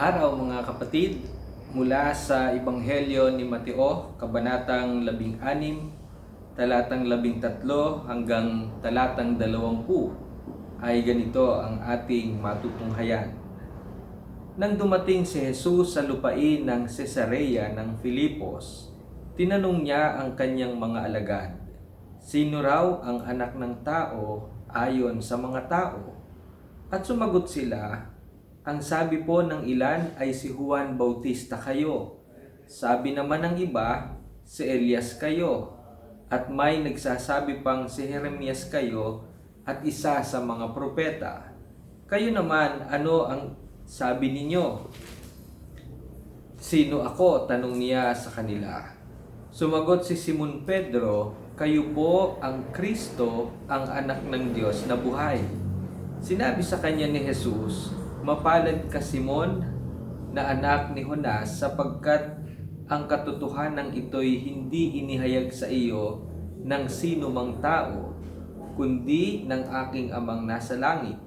araw mga kapatid, mula sa Ebanghelyo ni Mateo, Kabanatang 16, talatang 13 hanggang talatang 20 ay ganito ang ating matutunghayan. Nang dumating si Jesus sa lupain ng Cesarea ng Filipos, tinanong niya ang kanyang mga alagad, "Sino raw ang anak ng tao ayon sa mga tao?" At sumagot sila, "Ang sabi po ng ilan ay si Juan Bautista kayo. Sabi naman ng iba, si Elias kayo. At may nagsasabi pang si Jeremias kayo at isa sa mga propeta. Kayo naman, ano ang sabi ninyo?" "Sino ako?" tanong niya sa kanila. Sumagot si Simon Pedro, "Kayo po ang Kristo, ang anak ng Diyos na buhay." Sinabi sa kanya ni Jesus, "Mapalad ka, Simon, na anak ni Jonas, sapagkat ang katotohanan ito'y hindi inihayag sa iyo ng sino mang tao, kundi ng aking Amang nasa langit.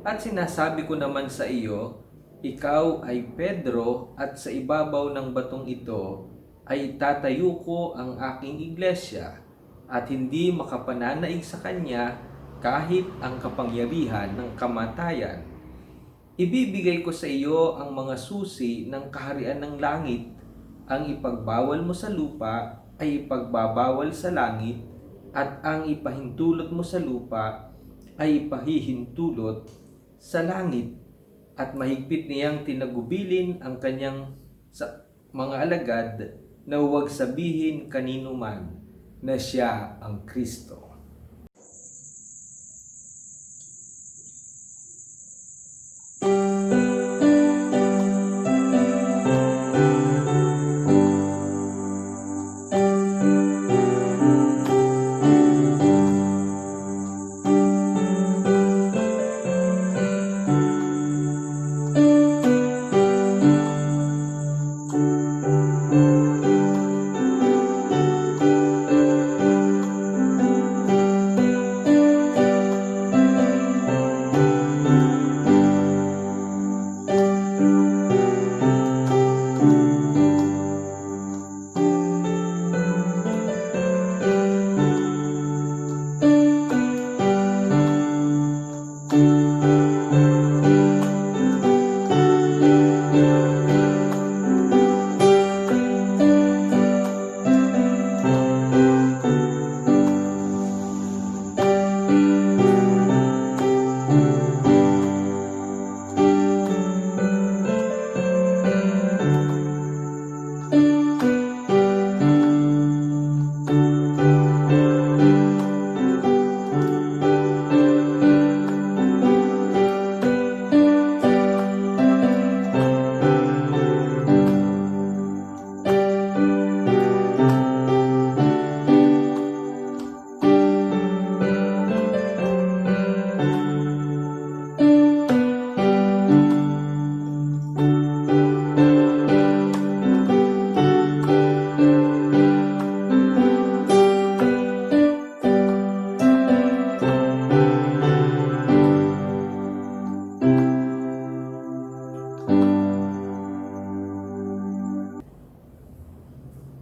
At sinasabi ko naman sa iyo, ikaw ay Pedro, at sa ibabaw ng batong ito ay itatayo ko ang aking iglesia, at hindi makapananaig sa kanya kahit ang kapangyarihan ng kamatayan. Ibibigay ko sa iyo ang mga susi ng kaharian ng langit. Ang ipagbawal mo sa lupa ay ipagbabawal sa langit, at ang ipahintulot mo sa lupa ay ipahihintulot sa langit." At mahigpit niyang tinagubilin ang kanyang mga alagad na huwag sabihin kanino man na siya ang Kristo.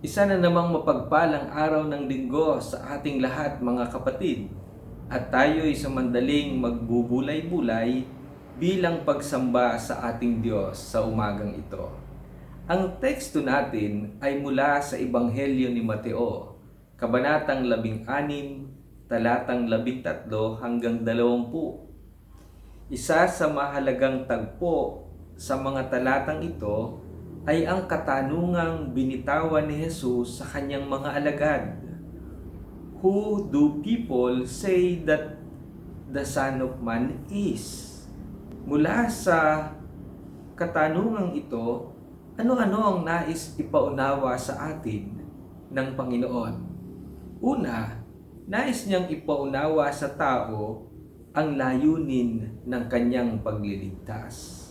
Isa na namang mapagpalang araw ng linggo sa ating lahat mga kapatid, at tayo'y samandaling magbubulay-bulay bilang pagsamba sa ating Diyos sa umagang ito. Ang teksto natin ay mula sa Ebanghelyo ni Mateo, Kabanatang 16, talatang 13 hanggang 20. Isa sa mahalagang tagpo sa mga talatang ito ay ang katanungang binitawan ni Jesus sa kanyang mga alagad. "Who do people say that the Son of Man is?" Mula sa katanungang ito, ano-ano ang nais ipaunawa sa atin ng Panginoon? Una, nais niyang ipaunawa sa tao ang layunin ng kanyang pagliligtas.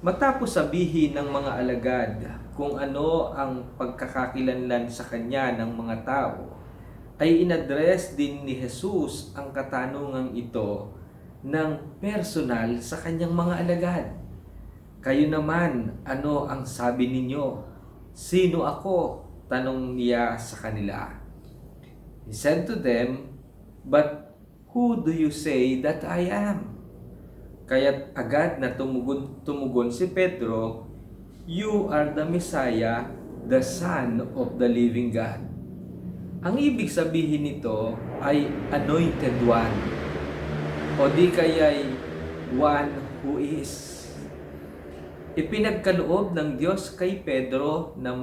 Matapos sabihin ng mga alagad kung ano ang pagkakakilanlan sa kanya ng mga tao, ay inadres din ni Jesus ang katanungang ito ng personal sa kanyang mga alagad. Kayo naman, ano ang sabi ninyo? Sino ako? Tanong niya sa kanila. He said to them, "But who do you say that I am?" Kaya't agad na tumugon si Pedro, "You are the Messiah, the Son of the living God." Ang ibig sabihin nito ay anointed one, o di kaya'y one who is. Ipinagkaloob ng Diyos kay Pedro na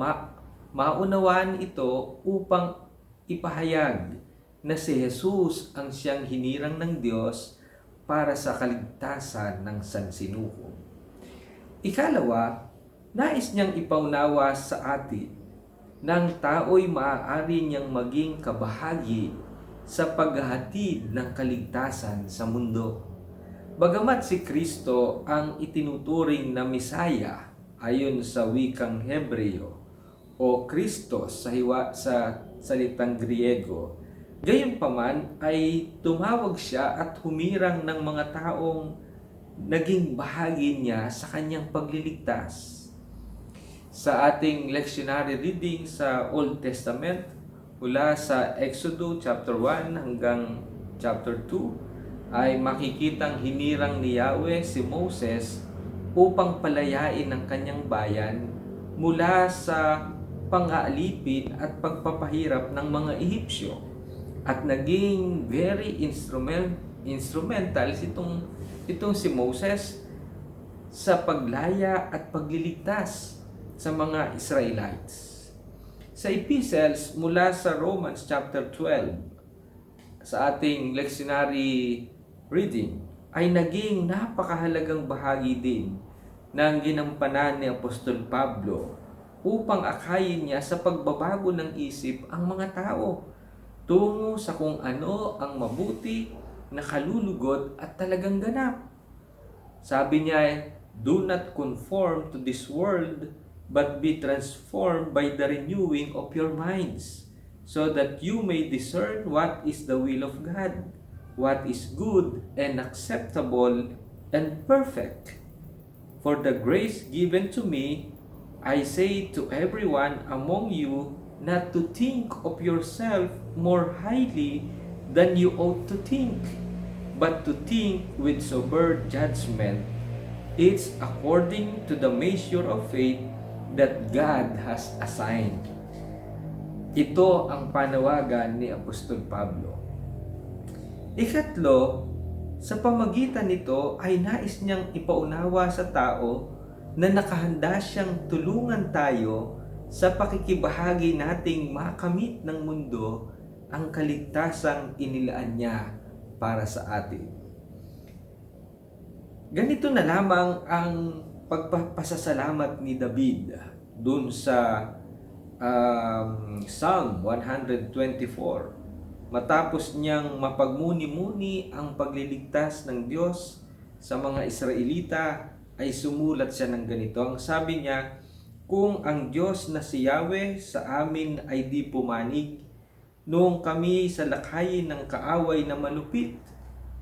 maunawaan ito upang ipahayag na si Jesus ang siyang hinirang ng Diyos para sa kaligtasan ng sansinuko. Ikalawa, nais niyang ipaunawa sa atin na ang tao'y maaari niyang maging kabahagi sa paghahatid ng kaligtasan sa mundo. Bagamat si Kristo ang itinuturing na Misaya ayon sa wikang Hebreo o Kristos sa salitang Griego, gayunpaman ay tumawag siya at humirang ng mga taong naging bahagi niya sa kanyang pagliligtas. Sa ating lectionary reading sa Old Testament, mula sa Exodo chapter 1 hanggang chapter 2, ay makikitang hinirang ni Yahweh si Moses upang palayain ang kanyang bayan mula sa pang-aalipin at pagpapahirap ng mga Ehipsyo. At naging very instrumental itong si Moses sa paglaya at pagliligtas sa mga Israelites. Sa epistles mula sa Romans chapter 12, sa ating lectionary reading, ay naging napakahalagang bahagi din ng ginampanan ni Apostol Pablo upang akayin niya sa pagbabago ng isip ang mga tao tungo sa kung ano ang mabuti na kalulugod at talagang ganap. Sabi niya, "Do not conform to this world, but be transformed by the renewing of your minds, so that you may discern what is the will of God, what is good and acceptable and perfect. For the grace given to me, I say to everyone among you not to think of yourself more highly than you ought to think, but to think with sober judgment, each according to the measure of faith that God has assigned." Ito ang panawagan ni Apostol Pablo. Ikatlo, sa pamagitan nito ay nais niyang ipaunawa sa tao na nakahanda siyang tulungan tayo sa pakikibahagi nating makamit ng mundo ang kaligtasang inilaan niya para sa atin. Ganito na lamang ang pagpapasasalamat ni David dun sa Psalm 124. Matapos niyang mapagmuni-muni ang pagliligtas ng Diyos sa mga Israelita, ay sumulat siya ng ganito. Ang sabi niya, "Kung ang Diyos na si Yahweh sa amin ay di pumanig, noong kami sa lakayin ng kaaway na malupit,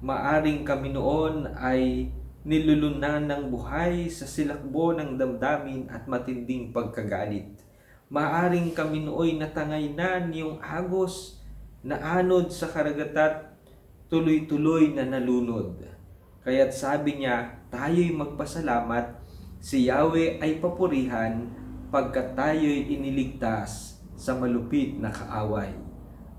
maaring kami noon ay nilulunan ng buhay sa silakbo ng damdamin at matinding pagkagalit. Maaring kami nooy natangay na niyong agos na anod sa karagatat, tuloy-tuloy na nalunod." Kaya't sabi niya, tayo'y magpasalamat, si Yahweh ay papurihan pagkat tayo'y iniligtas sa malupit na kaaway.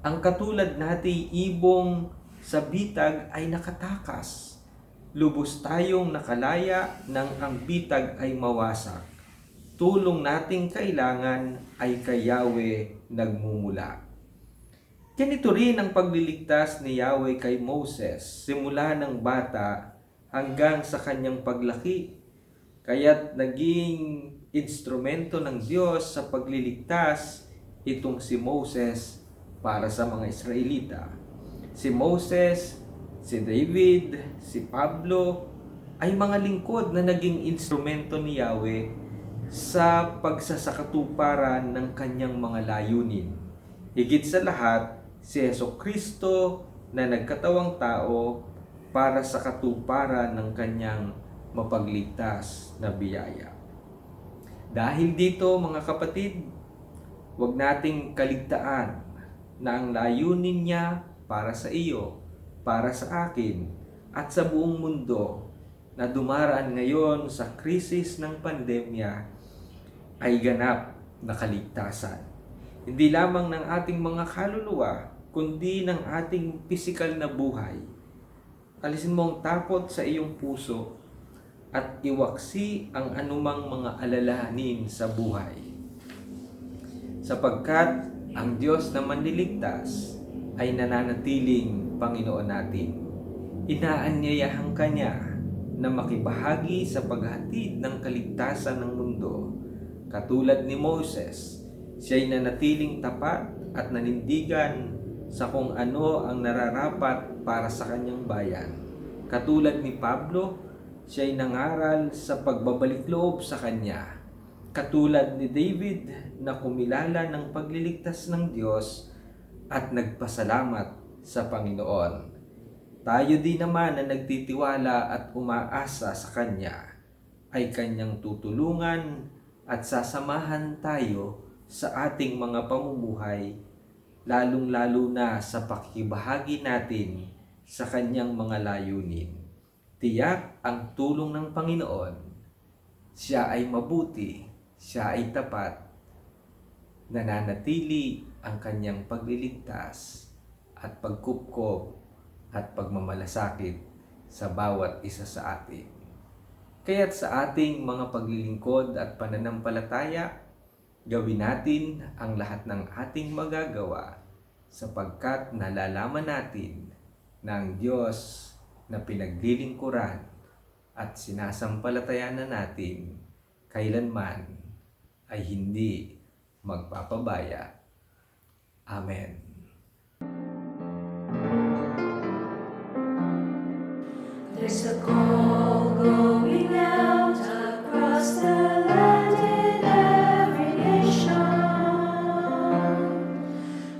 Ang katulad nating ibong sa bitag ay nakatakas. Lubos tayong nakalaya nang ang bitag ay mawasak. Tulong nating kailangan ay kay Yahweh nagmumula. Ganito rin ang pagliligtas ni Yahweh kay Moses simula ng bata hanggang sa kanyang paglaki. Kaya't naging instrumento ng Diyos sa pagliligtas itong si Moses para sa mga Israelita. Si Moses, si David, si Pablo ay mga lingkod na naging instrumento ni Yahweh sa pagsasakatuparan ng kanyang mga layunin. Higit sa lahat, si Jesucristo na nagkatawang tao para sa katuparan ng kanyang mapagligtas na biyaya. Dahil dito mga kapatid, huwag nating kaligtaan na ang layunin niya para sa iyo, para sa akin, at sa buong mundo na dumaraan ngayon sa krisis ng pandemya ay ganap na kaligtasan. Hindi lamang ng ating mga kaluluwa, kundi ng ating pisikal na buhay. Alisin mo ang takot sa iyong puso at iwaksi ang anumang mga alalahanin sa buhay. Sapagkat ang Diyos na manliligtas ay nananatiling Panginoon natin. Inaanyayahan ka niya na makibahagi sa paghatid ng kaligtasan ng mundo. Katulad ni Moses, siya'y nanatiling tapat at nanindigan sa kung ano ang nararapat para sa kanyang bayan. Katulad ni Pablo, siya'y nangaral sa pagbabalik loob sa kanya. Katulad ni David na kumilala ng pagliligtas ng Diyos at nagpasalamat sa Panginoon. Tayo din naman na nagtitiwala at umaasa sa Kanya ay Kanyang tutulungan at sasamahan tayo sa ating mga pamumuhay, lalong-lalo na sa pakikibahagi natin sa Kanyang mga layunin. Tiyak ang tulong ng Panginoon. Siya ay mabuti, siya ay tapat, nananatili ang Kanyang pagliligtas at pagkupkop at pagmamalasakit sa bawat isa sa atin. Kaya't sa ating mga paglilingkod at pananampalataya, gawin natin ang lahat ng ating magagawa sapagkat nalalaman natin na ang Diyos na pinaglilingkuran at sinasampalatayanan natin kailanman ay hindi magpapabaya. Amen. There's a call going out across the land in every nation,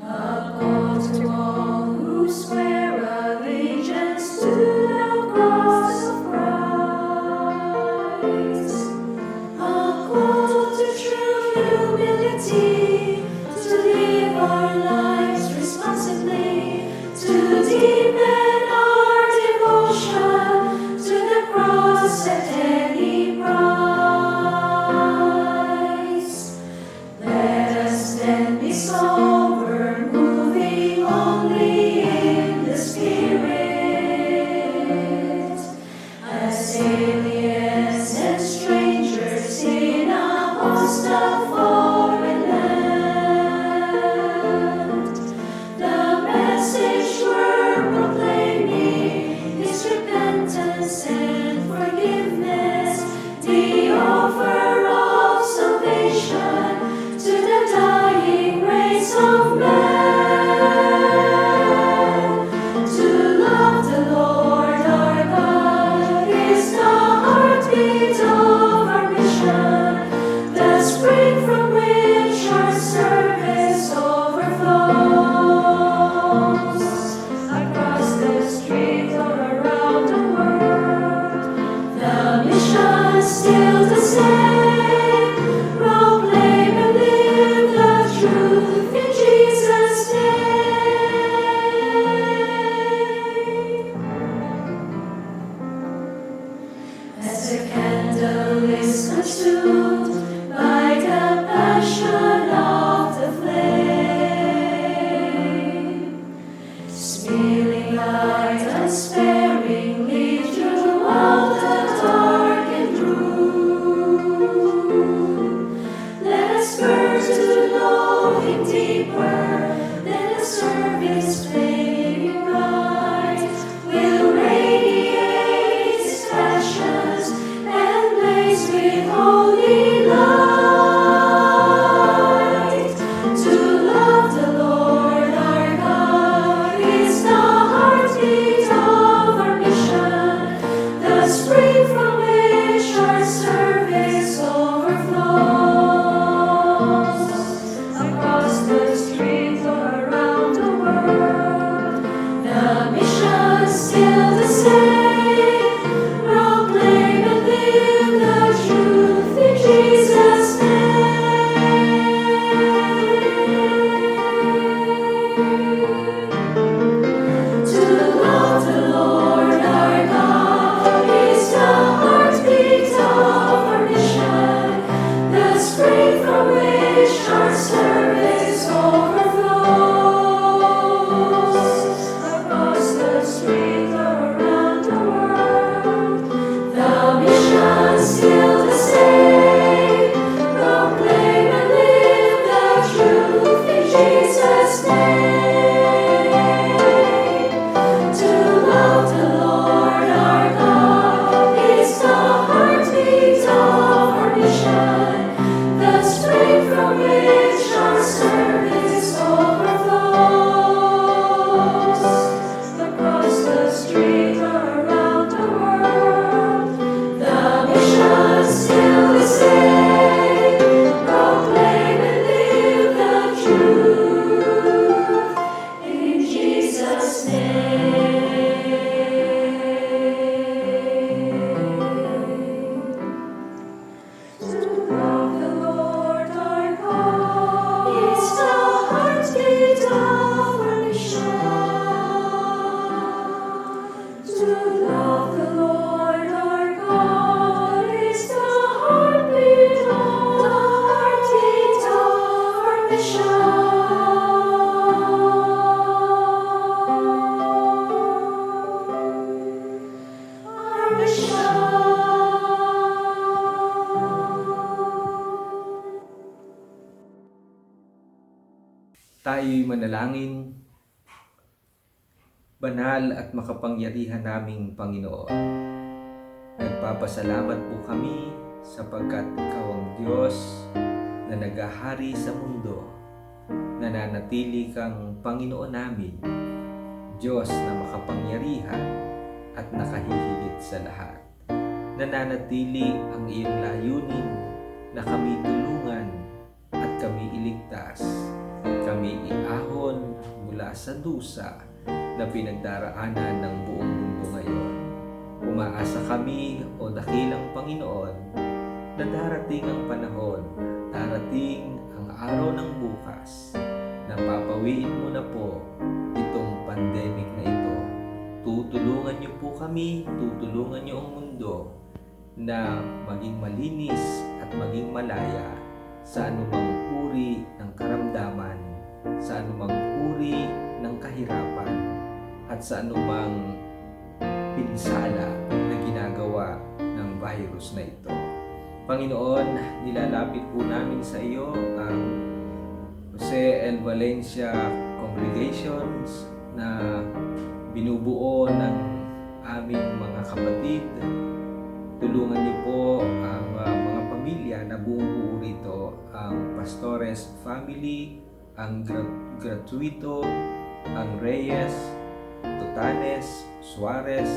a call to all who swear allegiance to the cross of Christ, a call to true humility, to live our lives responsibly, to deepen our devotion to the cross at any price. Let us then be sober, moving only in the Spirit, as aliens and strangers in a host of foreign land. The message we're proclaiming is repentance and forgiveness, the offer of salvation to the dying race of man. To love the Lord our God is the heartbeat of our mission, the spring from which our service overflows. Across the street or around the world, the mission still the same. Proclaim and live the truth in Jesus' name. As a candle is consumed by the passion of the flame, spilling light unsparingly throughout the darkened room. Let us burn to know Him deeper. Let the service flaming bright will radiate His passions and blaze with holy light. To love the Lord our God is the heartbeat of our mission, the spring from which our service overflows. Across the street or around the world, Our mission. Tayo'y manalangin. Banal at makapangyarihan naming Panginoon, nagpapasalamat po kami sapagkat Ikaw ang Diyos na naghahari sa mundo. Nananatili kang Panginoon namin, Diyos na makapangyarihan at nakahihigit sa lahat. Nananatili ang iyong layunin na kami tulungan at kami iligtas. Kami iahon mula sa dusa na pinagdaraanan ng buong mundo ngayon. Umaasa kami, O dakilang Panginoon, na darating ang panahon, darating ang araw ng bukas, na papawiin mo na po itong pandemic na ito. Tutulungan niyo po kami, tutulungan niyo ang mundo na maging malinis at maging malaya sa anumang uri ng karamdaman, sa anumang uri ng kahirapan, at sa anumang pinsala na ginagawa ng virus na ito. Panginoon, nilalapit po namin sa iyo ang Jose L. Valencia Congregations na binubuo ng aming mga kapatid. Tulungan niyo po ang mga pamilya na bumubuo rito, ang Pastores family, ang Gratuito, ang Reyes, Tutanes, Suarez,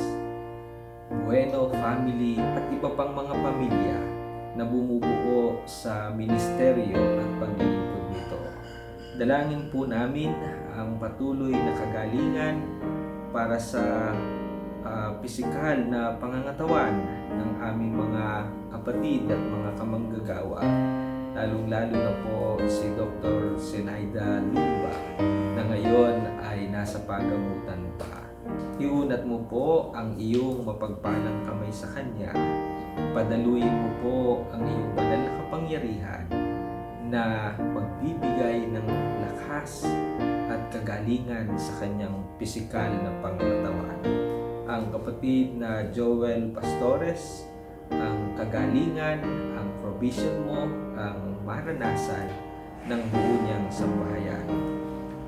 Bueno family at iba pang mga pamilya na bumubuo sa ministeryo at paglilingkod nito. Dalangin po namin ang patuloy na kagalingan para sa pisikal na pangangatawan ng aming mga kapatid at mga kamanggagawa, lalong-lalo na po si Dr. Zenaida Lumba na ngayon ay nasa pagamutan pa. Iunat mo po ang iyong mapagpalang kamay sa kanya. Padaluin mo po ang iyong banal na kapangyarihan na magbibigay ng lakas at kagalingan sa kanyang pisikal na pangangatawan. Ang kapatid na Joel Pastores, ang kagalingan, ang provision mo, ang maranasan ng buo niyang sambahayan.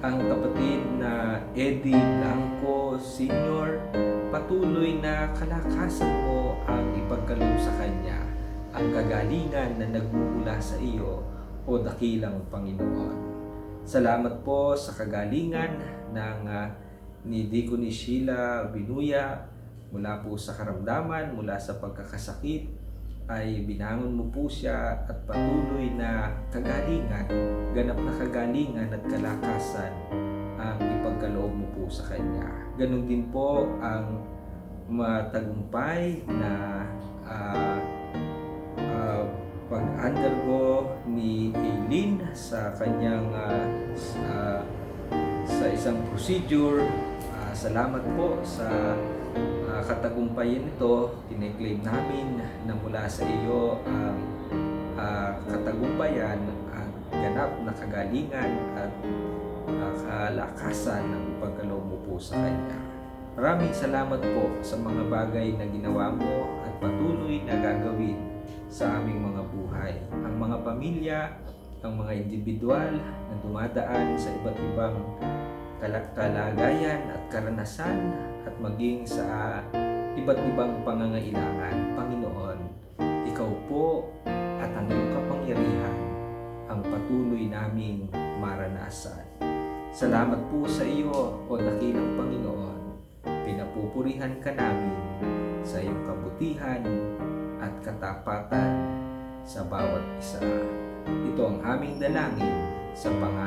Ang kapatid na Eddie Blanco Sr., patuloy na kalakasan mo ang ipagkaloob sa kanya, ang kagalingan na nagmumula sa iyo, O dakilang Panginoon. Salamat po sa kagalingan ng ni Deacon Sheila Binuya mula po sa karamdaman, mula sa pagkakasakit, ay binangon mo po siya at patuloy na kagalingan, ganap na kagalingan at kalakasan ang ipagkaloob mo po sa kanya. Ganon din po ang matagumpay na pag-undergo ni Aileen sa kanyang sa isang procedure. Salamat po sa katagumpayan nito. Kine-claim namin na mula sa iyo ang katagumpayan at ganap na kagalingan at kalakasan ng pagkaloob mo po sa kanya. Maraming salamat po sa mga bagay na ginawa mo at patuloy na gagawin sa aming mga buhay. Ang mga pamilya, ang mga individual na dumadaan sa iba't ibang kalagayan at karanasan at maging sa iba't ibang pangangailangan. Panginoon, Ikaw po at ang iyong kapangyarihan ang patuloy naming maranasan. Salamat po sa iyo, O dakilang Panginoon. Pinapupurihan ka namin sa iyong kabutihan at katapatan sa bawat isa. Ito ang aming dalangin sa pangalan